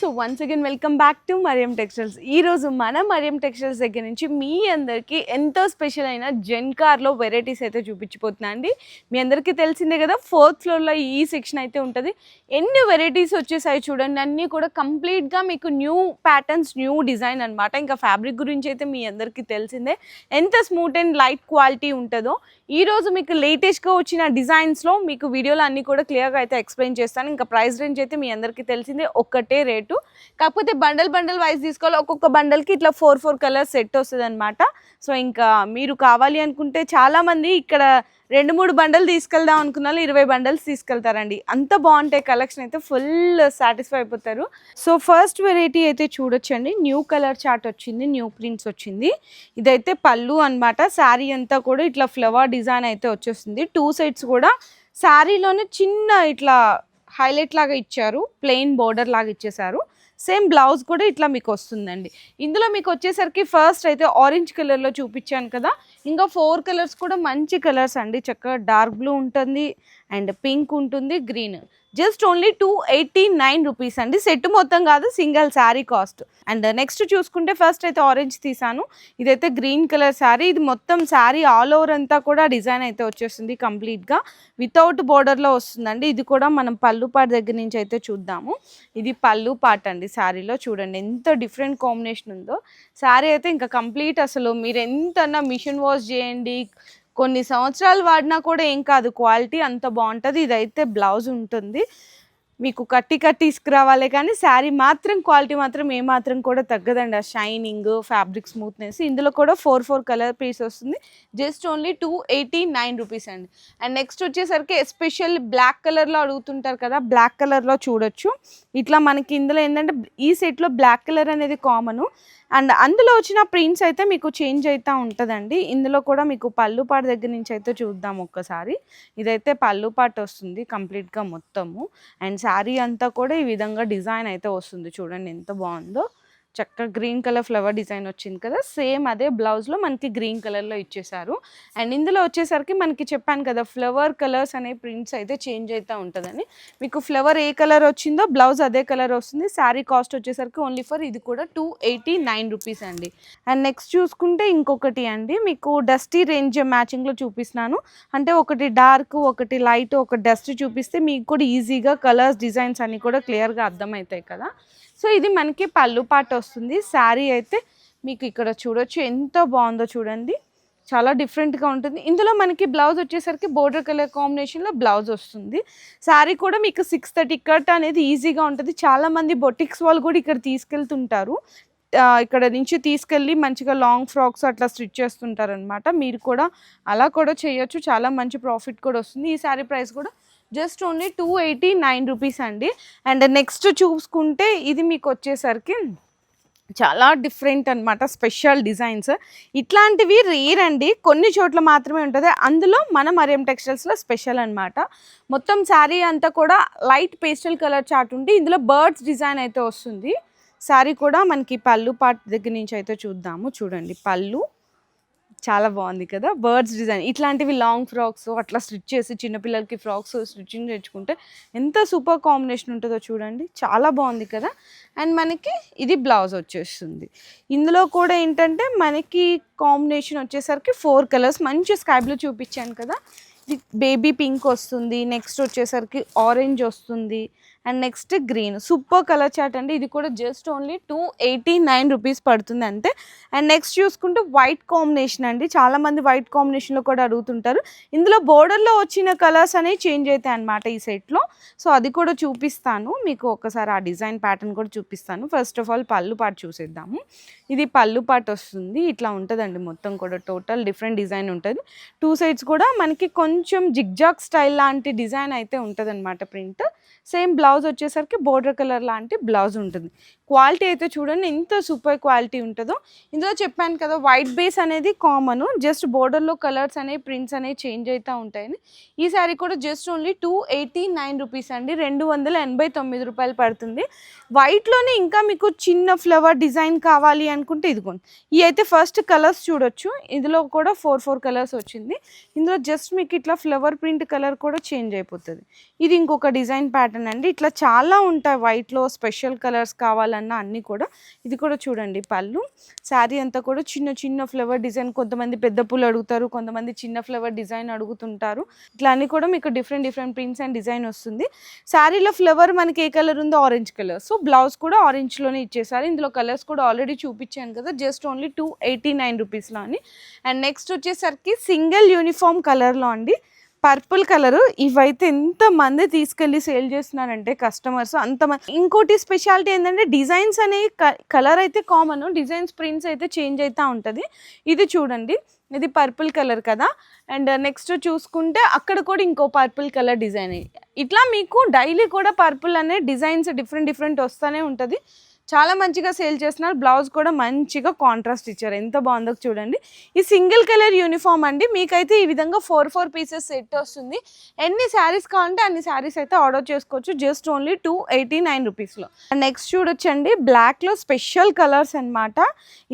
So once again welcome back to Mariam textiles. ఈరోజు మన Mariam textiles దగ్గర నుంచి మీ అందరికీ ఎంతో స్పెషల్ అయిన జెన్కార్లో వెరైటీస్ అయితే చూపించిపోతున్నా అండి. మీ అందరికీ తెలిసిందే కదా, 4th ఫ్లోర్లో ఈ సెక్షన్ అయితే ఉంటుంది. ఎన్ని వెరైటీస్ వచ్చేసాయి చూడండి, అన్నీ కూడా కంప్లీట్గా మీకు న్యూ ప్యాటర్న్స్, న్యూ డిజైన్ అనమాట. ఇంకా ఫ్యాబ్రిక్ గురించి అయితే మీ అందరికీ తెలిసిందే ఎంత స్మూత్ అండ్ లైట్ క్వాలిటీ ఉంటుందో. ఈరోజు మీకు లేటెస్ట్గా వచ్చిన డిజైన్స్లో మీకు వీడియోలో అన్నీ కూడా క్లియర్గా అయితే ఎక్స్ప్లెయిన్ చేస్తాను. ఇంకా ప్రైస్ రేంజ్ అయితే మీ అందరికీ తెలిసిందే, ఒక్కటే రేటు. కాకపోతే బండల్ వైజ్ తీసుకోవాలి. ఒక్కొక్క బండల్కి ఇట్లా 4 కలర్స్ సెట్ వస్తుంది అనమాట. సో ఇంకా మీరు కావాలి అనుకుంటే చాలామంది ఇక్కడ 2-3 బండలు తీసుకెళ్దాం అనుకున్న 20 బండల్స్ తీసుకెళ్తారండి. అంత బాగుంటాయి కలెక్షన్, అయితే ఫుల్ సాటిస్ఫై అయిపోతారు. సో ఫస్ట్ వెరైటీ అయితే చూడొచ్చండి, న్యూ కలర్ చార్ట్ వచ్చింది, న్యూ ప్రింట్స్ వచ్చింది. ఇదైతే పళ్ళు అనమాట. శారీ అంతా కూడా ఇట్లా ఫ్లవర్ డిజైన్ అయితే వచ్చేస్తుంది. 2 సైడ్స్ కూడా శారీలోనే చిన్న ఇట్లా హైలైట్ లాగా ఇచ్చారు, ప్లెయిన్ బోర్డర్ లాగా ఇచ్చేసారు. సేమ్ బ్లౌజ్ కూడా ఇట్లా మీకు వస్తుందండి. ఇందులో మీకు వచ్చేసరికి ఫస్ట్ అయితే ఆరెంజ్ కలర్లో చూపించాను కదా, ఇంకా 4 కలర్స్ కూడా మంచి కలర్స్ అండి. చక్కగా డార్క్ బ్లూ ఉంటుంది అండ్ పింక్ ఉంటుంది, గ్రీన్. జస్ట్ ఓన్లీ 289 రూపీస్ అండి. సెట్ మొత్తం కాదు, single sari cost. And next చూసుకుంటే ఫస్ట్ అయితే ఆరెంజ్ తీసాను, ఇదైతే గ్రీన్ కలర్ శారీ. ఇది మొత్తం శారీ ఆల్ ఓవర్ అంతా కూడా డిజైన్ అయితే వచ్చేస్తుంది కంప్లీట్గా, వితౌట్ బోర్డర్లో వస్తుందండి. ఇది కూడా మనం పళ్ళు పాట దగ్గర నుంచి అయితే చూద్దాము. ఇది పళ్ళు పాట అండి. శారీలో చూడండి ఎంత డిఫరెంట్ కాంబినేషన్ ఉందో. శారీ అయితే ఇంకా కంప్లీట్, అసలు మీరు ఎంతన్నా మిషన్ వాష్ చేయండి, కొన్ని సంవత్సరాలు వాడినా కూడా ఏం కాదు, క్వాలిటీ అంత బాగుంటుంది. ఇదైతే బ్లౌజ్ ఉంటుంది, మీకు కట్టి తీసుకురావాలి కానీ శారీ మాత్రం క్వాలిటీ మాత్రం ఏమాత్రం కూడా తగ్గదండి. ఆ షైనింగ్, ఫ్యాబ్రిక్ స్మూత్నెస్. ఇందులో కూడా 4 కలర్ పీస్ వస్తుంది. జస్ట్ ఓన్లీ 289 రూపీస్ అండి. అండ్ నెక్స్ట్ వచ్చేసరికి ఎస్పెషల్ బ్లాక్ కలర్లో అడుగుతుంటారు కదా, బ్లాక్ కలర్లో చూడొచ్చు. ఇట్లా మనకి ఇందులో ఏంటంటే ఈ సెట్లో బ్లాక్ కలర్ అనేది కామను. అండ్ అందులో వచ్చిన ప్రింట్స్ అయితే మీకు చేంజ్ అవుతూ ఉంటుందండి. ఇందులో కూడా మీకు పళ్ళు పాట దగ్గర నుంచి అయితే చూద్దాం ఒక్కసారి. ఇదైతే పళ్ళు పాట వస్తుంది కంప్లీట్గా మొత్తము. అండ్ శారీ అంతా కూడా ఈ విధంగా డిజైన్ అయితే వస్తుంది. చూడండి ఎంత బాగుందో. చక్కగా గ్రీన్ కలర్ ఫ్లవర్ డిజైన్ వచ్చింది కదా, సేమ్ అదే బ్లౌజ్లో మనకి గ్రీన్ కలర్లో ఇచ్చేసారు. అండ్ ఇందులో వచ్చేసరికి మనకి చెప్పాను కదా, ఫ్లవర్ కలర్స్ అనే ప్రింట్స్ అయితే చేంజ్ అవుతూ ఉంటుందని. మీకు ఫ్లవర్ ఏ కలర్ వచ్చిందో బ్లౌజ్ అదే కలర్ వస్తుంది. శారీ కాస్ట్ వచ్చేసరికి ఓన్లీ ఫర్ ఇది కూడా 289 రూపీస్ అండి. అండ్ నెక్స్ట్ చూసుకుంటే ఇంకొకటి అండి, మీకు డస్టీ రేంజ్ మ్యాచింగ్లో చూపిస్తున్నాను. అంటే ఒకటి డార్క్, ఒకటి లైట్, ఒక డస్ట్ చూపిస్తే మీకు కూడా ఈజీగా కలర్స్, డిజైన్స్ అన్నీ కూడా క్లియర్గా అర్థమవుతాయి కదా. సో ఇది మనకి పళ్ళు పాట వస్తుంది. శారీ అయితే మీకు ఇక్కడ చూడొచ్చు ఎంత బాగుందో చూడండి, చాలా డిఫరెంట్గా ఉంటుంది. ఇందులో మనకి బ్లౌజ్ వచ్చేసరికి బోర్డర్ కలర్ కాంబినేషన్లో బ్లౌజ్ వస్తుంది. శారీ కూడా మీకు 630 కట్ అనేది ఈజీగా ఉంటుంది. చాలామంది బొటిక్స్ వాళ్ళు కూడా ఇక్కడ తీసుకెళ్తుంటారు, ఇక్కడ నుంచి తీసుకెళ్ళి మంచిగా లాంగ్ ఫ్రాక్స్ అట్లా స్టిచ్ చేస్తుంటారు అనమాట. మీరు కూడా అలా కూడా చేయొచ్చు, చాలా మంచి ప్రాఫిట్ కూడా వస్తుంది. ఈ శారీ ప్రైస్ కూడా జస్ట్ ఓన్లీ 289 రూపీస్ అండి. అండ్ నెక్స్ట్ చూసుకుంటే ఇది మీకు వచ్చేసరికి చాలా డిఫరెంట్ అనమాట, స్పెషల్ డిజైన్స్. ఇట్లాంటివి రేర్ అండి, కొన్ని చోట్ల మాత్రమే ఉంటుంది. అందులో మన మరియం టెక్స్టైల్స్లో స్పెషల్ అనమాట. మొత్తం శారీ అంతా కూడా లైట్ పేస్టల్ కలర్ చార్ట్ ఉండి ఇందులో బర్డ్స్ డిజైన్ అయితే వస్తుంది. శారీ కూడా మనకి పళ్ళు పార్ట్ దగ్గర నుంచి అయితే చూద్దాము. చూడండి పళ్ళు చాలా బాగుంది కదా, బర్డ్స్ డిజైన్. ఇట్లాంటివి లాంగ్ ఫ్రాక్స్ అట్లా స్టిచ్ చేసి చిన్నపిల్లలకి ఫ్రాక్స్ స్టిచ్చింగ్ తెచ్చుకుంటే ఎంత సూపర్ కాంబినేషన్ ఉంటుందో చూడండి, చాలా బాగుంది కదా. అండ్ మనకి ఇది బ్లౌజ్ వచ్చేస్తుంది. ఇందులో కూడా ఏంటంటే మనకి కాంబినేషన్ వచ్చేసరికి 4 కలర్స్, మంచి స్కై బ్లూ చూపించాను కదా, ఇది బేబీ పింక్ వస్తుంది. నెక్స్ట్ వచ్చేసరికి ఆరెంజ్ వస్తుంది. And next green. Super colour chart అండి. ఇది కూడా జస్ట్ ఓన్లీ 289 రూపీస్ పడుతుంది అంతే. అండ్ నెక్స్ట్ చూసుకుంటే వైట్ కాంబినేషన్ అండి, చాలామంది వైట్ కాంబినేషన్లో కూడా అడుగుతుంటారు. ఇందులో బోర్డర్లో వచ్చిన కలర్స్ అనేవి చేంజ్ అవుతాయి అన్నమాట ఈ సెట్లో. సో అది కూడా చూపిస్తాను మీకు, ఒకసారి ఆ డిజైన్ ప్యాటర్న్ కూడా చూపిస్తాను. ఫస్ట్ ఆఫ్ ఆల్ పళ్ళు పాటు చూసేద్దాము. ఇది పళ్ళు పాటు వస్తుంది, ఇట్లా ఉంటుందండి. మొత్తం కూడా టోటల్ డిఫరెంట్ డిజైన్ ఉంటుంది. 2 సైడ్స్ కూడా మనకి కొంచెం జిగ్జాగ్ స్టైల్ లాంటి డిజైన్ అయితే ఉంటుంది అనమాట ప్రింట్. సేమ్ బ్లౌజ్ వచ్చేసరికి బోర్డర్ కలర్ లాంటి బ్లౌజ్ ఉంటుంది. క్వాలిటీ అయితే చూడండి ఎంత సూపర్ క్వాలిటీ ఉంటుందో. ఇందులో చెప్పాను కదా, వైట్ బేస్ అనేది కామన్, జస్ట్ బోర్డర్లో కలర్స్ అనేవి, ప్రింట్స్ అనేవి చేంజ్ అవుతూ ఉంటాయని. ఈ శారీ కూడా జస్ట్ ఓన్లీ 289 రూపీస్ అండి, 289 రూపాయలు పడుతుంది. వైట్లోనే ఇంకా మీకు చిన్న ఫ్లవర్ డిజైన్ కావాలి అనుకుంటే ఇదిగోండి, ఈ అయితే ఫస్ట్ కలర్స్ చూడొచ్చు. ఇందులో కూడా 4 కలర్స్ వచ్చింది. ఇందులో జస్ట్ మీకు ఇట్లా ఫ్లవర్ ప్రింట్ కలర్ కూడా చేంజ్ అయిపోతుంది. ఇది ఇంకొక డిజైన్ ప్యాటర్న్ అండి. ఇట్లా ఇట్లా చాలా ఉంటాయి వైట్లో స్పెషల్ కలర్స్ కావాలన్నా అన్నీ కూడా. ఇది కూడా చూడండి పళ్ళు. శారీ అంతా కూడా చిన్న చిన్న ఫ్లవర్ డిజైన్, కొంతమంది పెద్ద పూలు అడుగుతారు, కొంతమంది చిన్న ఫ్లవర్ డిజైన్ అడుగుతుంటారు. ఇట్లా అన్నీ కూడా మీకు different different prints and design వస్తుంది. శారీలో ఫ్లవర్ మనకి ఏ కలర్ ఉందో ఆరెంజ్ కలర్, సో బ్లౌజ్ కూడా ఆరెంజ్లోనే ఇచ్చేసారు. ఇందులో కలర్స్ కూడా ఆల్రెడీ చూపించాను కదా, జస్ట్ ఓన్లీ 289 రూపీస్లో అని. అండ్ నెక్స్ట్ వచ్చేసరికి సింగిల్ యూనిఫామ్ కలర్లో అండి, పర్పుల్ కలరు. ఇవైతే ఎంతమంది తీసుకెళ్ళి సేల్ చేస్తున్నారంటే కస్టమర్స్, అంతమంది. ఇంకోటి స్పెషాలిటీ ఏంటంటే డిజైన్స్ అనేవి కలర్ అయితే కామన్, డిజైన్స్ ప్రింట్స్ అయితే చేంజ్ అవుతూ ఉంటుంది. ఇది చూడండి, ఇది పర్పుల్ కలర్ కదా. అండ్ నెక్స్ట్ చూసుకుంటే అక్కడ కూడా ఇంకో పర్పుల్ కలర్ డిజైన్. ఇట్లా మీకు డైలీ కూడా పర్పుల్ అనే డిజైన్స్ డిఫరెంట్ డిఫరెంట్ వస్తూనే ఉంటుంది. చాలా మంచిగా సేల్ చేస్తున్నారు. బ్లౌజ్ కూడా మంచిగా కాంట్రాస్ట్ ఇచ్చారు, ఎంత బాగుందో చూడండి. ఈ సింగిల్ కలర్ యూనిఫామ్ అండి, మీకైతే ఈ విధంగా 4 పీసెస్ సెట్ వస్తుంది. ఎన్ని శారీస్ కావాలంటే అన్ని శారీస్ అయితే ఆర్డర్ చేసుకోవచ్చు, జస్ట్ ఓన్లీ 289 రూపీస్లో. నెక్స్ట్ చూడొచ్చండి, బ్లాక్లో స్పెషల్ కలర్స్ అనమాట.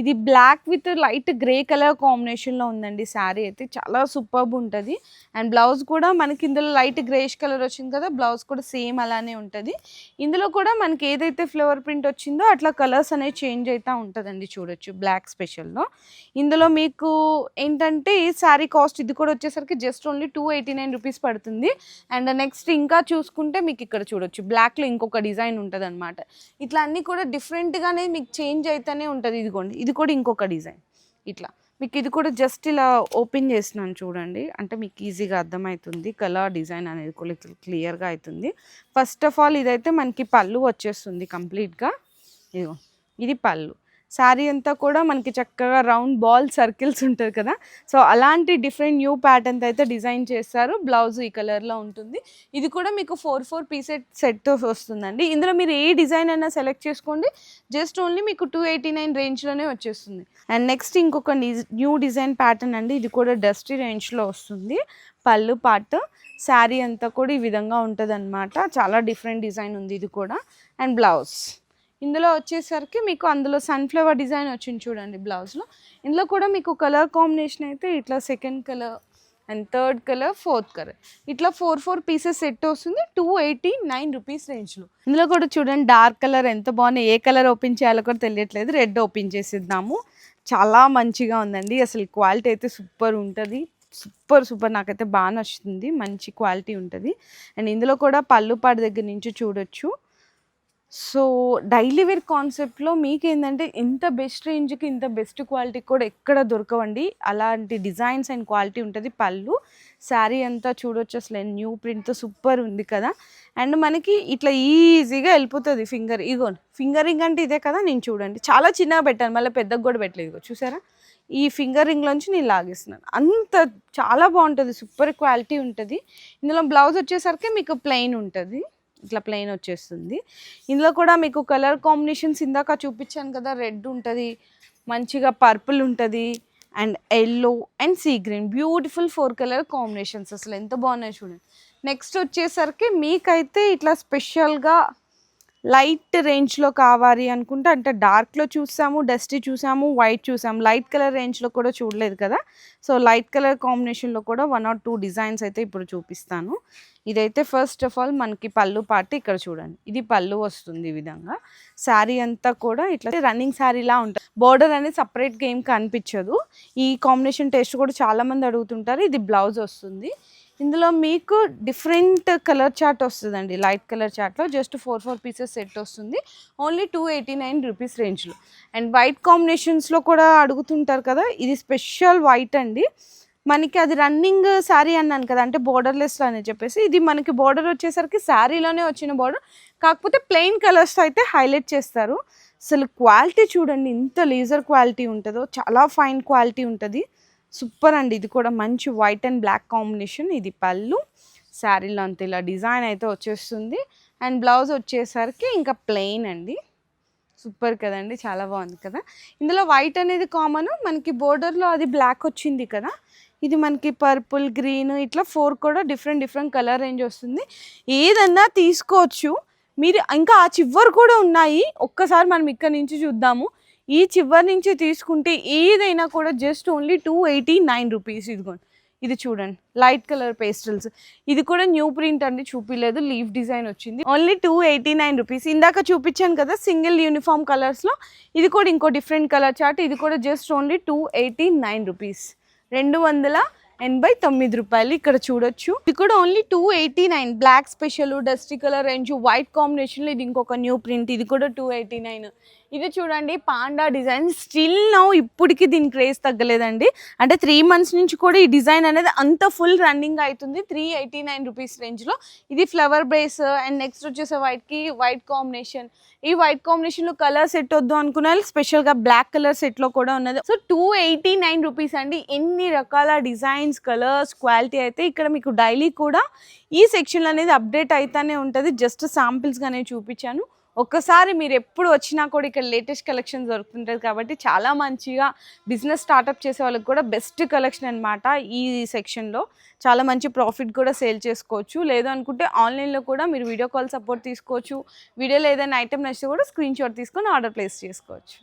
ఇది black with light grey colour కాంబినేషన్లో ఉందండి. శారీ అయితే చాలా సూపర్బ్ ఉంటుంది. అండ్ బ్లౌజ్ కూడా మనకి ఇందులో లైట్ గ్రేష్ కలర్ వచ్చింది కదా, బ్లౌజ్ కూడా సేమ్ అలానే ఉంటుంది. ఇందులో కూడా మనకి ఏదైతే ఫ్లవర్ ప్రింట్ వచ్చిందో అట్లా కలర్స్ అనేవి చేంజ్ అవుతూ ఉంటుందండి. చూడొచ్చు బ్లాక్ స్పెషల్లో. ఇందులో మీకు ఏంటంటే శారీ కాస్ట్ ఇది కూడా వచ్చేసరికి జస్ట్ ఓన్లీ 289 రూపీస్ పడుతుంది. అండ్ నెక్స్ట్ ఇంకా చూసుకుంటే మీకు ఇక్కడ చూడొచ్చు బ్లాక్లో ఇంకొక డిజైన్ ఉంటుంది అనమాట. ఇట్లా అన్నీ కూడా డిఫరెంట్గానే మీకు చేంజ్ అవుతూనే ఉంటుంది. ఇదిగోండి, ఇది కూడా ఇంకొక డిజైన్. ఇట్లా మీకు ఇది కూడా జస్ట్ ఇలా ఓపెన్ చేసినాను చూడండి, అంటే మీకు ఈజీగా అర్థమవుతుంది. కలర్ డిజైన్ అనేది కూడా క్లియర్గా అవుతుంది. ఫస్ట్ ఆఫ్ ఆల్ ఇదైతే మనకి పళ్ళు వచ్చేస్తుంది కంప్లీట్గా. ఇదిగో ఇది పళ్ళు. శారీ అంతా కూడా మనకి చక్కగా రౌండ్ బాల్ సర్కిల్స్ ఉంటుంది కదా, సో అలాంటి డిఫరెంట్ న్యూ ప్యాటర్న్ అయితే డిజైన్ చేస్తారు. బ్లౌజ్ ఈ కలర్లో ఉంటుంది. ఇది కూడా మీకు 4 పీసెస్ సెట్ వస్తుందండి. ఇందులో మీరు ఏ డిజైన్ అయినా సెలెక్ట్ చేసుకోండి, జస్ట్ ఓన్లీ మీకు 289 రేంజ్లోనే వచ్చేస్తుంది. అండ్ నెక్స్ట్ ఇంకొక న్యూ డిజైన్ ప్యాటర్న్ అండి, ఇది కూడా డస్టీ రేంజ్లో వస్తుంది. పళ్ళు పార్ట్, శారీ అంతా కూడా ఈ విధంగా ఉంటుంది అనమాట. చాలా డిఫరెంట్ డిజైన్ ఉంది ఇది కూడా. అండ్ బ్లౌజ్ ఇందులో వచ్చేసరికి మీకు అందులో సన్ఫ్లవర్ డిజైన్ వచ్చింది చూడండి బ్లౌజ్లో. ఇందులో కూడా మీకు కలర్ కాంబినేషన్ అయితే ఇట్లా second colour and third colour, fourth colour, ఇట్లా 4 పీసెస్ సెట్ వస్తుంది 289 రూపీస్ రేంజ్లో. ఇందులో కూడా చూడండి డార్క్ కలర్ ఎంత బాగుంది. ఏ కలర్ ఓపెన్ చేయాలో కూడా తెలియట్లేదు, రెడ్ ఓపెన్ చేసిద్దాము. చాలా మంచిగా ఉందండి, అసలు క్వాలిటీ అయితే సూపర్ ఉంటుంది. సూపర్ నాకైతే బాగా నచ్చుతుంది, మంచి క్వాలిటీ ఉంటుంది. అండ్ ఇందులో కూడా పళ్ళు పాడు దగ్గర నుంచి చూడొచ్చు. సో డైలీ వేర్ కాన్సెప్ట్లో మీకు ఏంటంటే ఇంత బెస్ట్ రేంజ్కి ఇంత బెస్ట్ క్వాలిటీ కూడా ఎక్కడ దొరకవండి. అలాంటి డిజైన్స్ అండ్ క్వాలిటీ ఉంటుంది. పళ్ళు, శారీ అంతా చూడొచ్చు, అసలు న్యూ ప్రింట్తో సూపర్ ఉంది కదా. అండ్ మనకి ఇట్లా ఈజీగా వెళ్ళిపోతుంది ఫింగర్. ఫింగరింగ్ అంటే ఇదే కదా, నేను చూడండి చాలా చిన్నగా పెట్టాను, మళ్ళీ పెద్దగా కూడా పెట్టలేదు. చూసారా, ఈ ఫింగర్ రింగ్లోంచి నేను లాగేస్తున్నాను. అంత చాలా బాగుంటుంది, సూపర్ క్వాలిటీ ఉంటుంది. ఇందులో బ్లౌజ్ వచ్చేసరికి మీకు ప్లెయిన్ ఉంటుంది, ఇట్లా ప్లెయిన్ వచ్చేస్తుంది. ఇందులో కూడా మీకు కలర్ కాంబినేషన్స్ ఇందాక చూపించాను కదా, రెడ్ ఉంటుంది, మంచిగా పర్పుల్ ఉంటుంది, and yellow and sea green, beautiful 4 colour combinations, అసలు ఎంత బాగున్నాయి చూడండి. నెక్స్ట్ వచ్చేసరికి మీకైతే ఇట్లా స్పెషల్గా లైట్ రేంజ్లో కావాలి అనుకుంటే, అంటే డార్క్లో చూసాము, డస్టీ చూసాము, వైట్ చూసాము, లైట్ కలర్ రేంజ్లో కూడా చూడలేదు కదా. సో లైట్ కలర్ కాంబినేషన్లో కూడా 1 or 2 డిజైన్స్ అయితే ఇప్పుడు చూపిస్తాను. ఇదైతే ఫస్ట్ ఆఫ్ ఆల్ మనకి పళ్ళు పార్ట్ ఇక్కడ చూడండి, ఇది పళ్ళు వస్తుంది ఈ విధంగా. శారీ అంతా కూడా ఇట్లా రన్నింగ్ శారీలా ఉంటుంది. బోర్డర్ అనేది సపరేట్గా ఏం కనిపించదు. ఈ కాంబినేషన్ టేస్ట్ కూడా చాలామంది అడుగుతుంటారు. ఇది బ్లౌజ్ వస్తుంది. ఇందులో మీకు డిఫరెంట్ కలర్ చార్ట్ వస్తుందండి, లైట్ కలర్ చార్ట్లో జస్ట్ 4 పీసెస్ సెట్ వస్తుంది, ఓన్లీ 289 రూపీస్ రేంజ్లో. అండ్ వైట్ కాంబినేషన్స్లో కూడా అడుగుతుంటారు కదా, ఇది స్పెషల్ వైట్ అండి. మనకి అది రన్నింగ్ శారీ అన్నాను కదా, అంటే బోర్డర్లెస్లో అని చెప్పేసి, ఇది మనకి బోర్డర్ వచ్చేసరికి శారీలోనే వచ్చిన బోర్డర్, కాకపోతే ప్లెయిన్ కలర్స్తో అయితే హైలైట్ చేస్తారు. అసలు క్వాలిటీ చూడండి ఎంత లేజర్ క్వాలిటీ ఉంటుందో, చాలా ఫైన్ క్వాలిటీ ఉంటుంది, సూపర్ అండి. ఇది కూడా మంచి వైట్ అండ్ బ్లాక్ కాంబినేషన్. ఇది పళ్ళు, శారీలో అంత ఇలా డిజైన్ అయితే వచ్చేస్తుంది. అండ్ బ్లౌజ్ వచ్చేసరికి ఇంకా ప్లెయిన్ అండి, సూపర్ కదండి, చాలా బాగుంది కదా. ఇందులో వైట్ అనేది కామన్, మనకి బోర్డర్లో అది బ్లాక్ వచ్చింది కదా, ఇది మనకి పర్పుల్, గ్రీన్, ఇట్లా 4 కూడా డిఫరెంట్ కలర్ రేంజ్ వస్తుంది. ఏదన్నా తీసుకోవచ్చు మీరు. ఇంకా ఆ చివరి కూడా ఉన్నాయి, ఒక్కసారి మనం ఇక్కడ నుంచి చూద్దాము. ఈ చివరి నుంచి తీసుకుంటే ఏదైనా కూడా జస్ట్ ఓన్లీ 289 రూపీస్. ఇదిగోండి, ఇది చూడండి లైట్ కలర్ పేస్టల్స్, ఇది కూడా న్యూ ప్రింట్ అండి, చూపిలేదు, లీఫ్ డిజైన్ వచ్చింది. Only 289 rupees. ఇందాక చూపించాను కదా సింగిల్ యూనిఫామ్ కలర్స్లో, ఇది కూడా ఇంకో డిఫరెంట్ కలర్ చార్ట్, ఇది కూడా జస్ట్ ఓన్లీ 289 రూపీస్, 289 రూపాయలు. ఇక్కడ చూడొచ్చు, ఇది కూడా only 289. Black special, dusty colour range, white కాంబినేషన్లో ఇది ఇంకొక న్యూ ప్రింట్, ఇది కూడా 289. ఇది చూడండి పాండా డిజైన్, స్టిల్ నౌ ఇప్పటికి దీని క్రేజ్ తగ్గలేదండి. అంటే 3 months నుంచి కూడా ఈ డిజైన్ అనేది అంత ఫుల్ రన్నింగ్ అవుతుంది. 389 రూపీస్ రేంజ్లో. ఇది ఫ్లవర్ బేస్ అండ్ నెక్స్ట్ వచ్చేసి వైట్ కాంబినేషన్. ఈ వైట్ కాంబినేషన్లో కలర్ సెట్ వద్దు అనుకున్న స్పెషల్గా బ్లాక్ కలర్ సెట్లో కూడా ఉన్నది. సో 289 రూపీస్ అండి. ఎన్ని రకాల డిజైన్స్, కలర్స్, క్వాలిటీ అయితే ఇక్కడ మీకు డైలీ కూడా ఈ సెక్షన్లో అనేది అప్డేట్ అవుతానే ఉంటుంది. జస్ట్ శాంపిల్స్గానే చూపించాను. ఒక్కసారి మీరు ఎప్పుడు వచ్చినా కూడా ఇక్కడ లేటెస్ట్ కలెక్షన్ దొరుకుతుంటుంది కాబట్టి చాలా మంచిగా బిజినెస్ స్టార్ట్అప్ చేసే వాళ్ళకి కూడా బెస్ట్ కలెక్షన్ అనమాట. ఈ సెక్షన్లో చాలా మంచి ప్రాఫిట్ కూడా సేల్ చేసుకోవచ్చు. లేదు అనుకుంటే ఆన్లైన్లో కూడా మీరు వీడియో కాల్ సపోర్ట్ తీసుకోవచ్చు. వీడియోలో ఏదైనా ఐటెం నచ్చితే కూడా స్క్రీన్ షాట్ తీసుకొని ఆర్డర్ ప్లేస్ చేసుకోవచ్చు.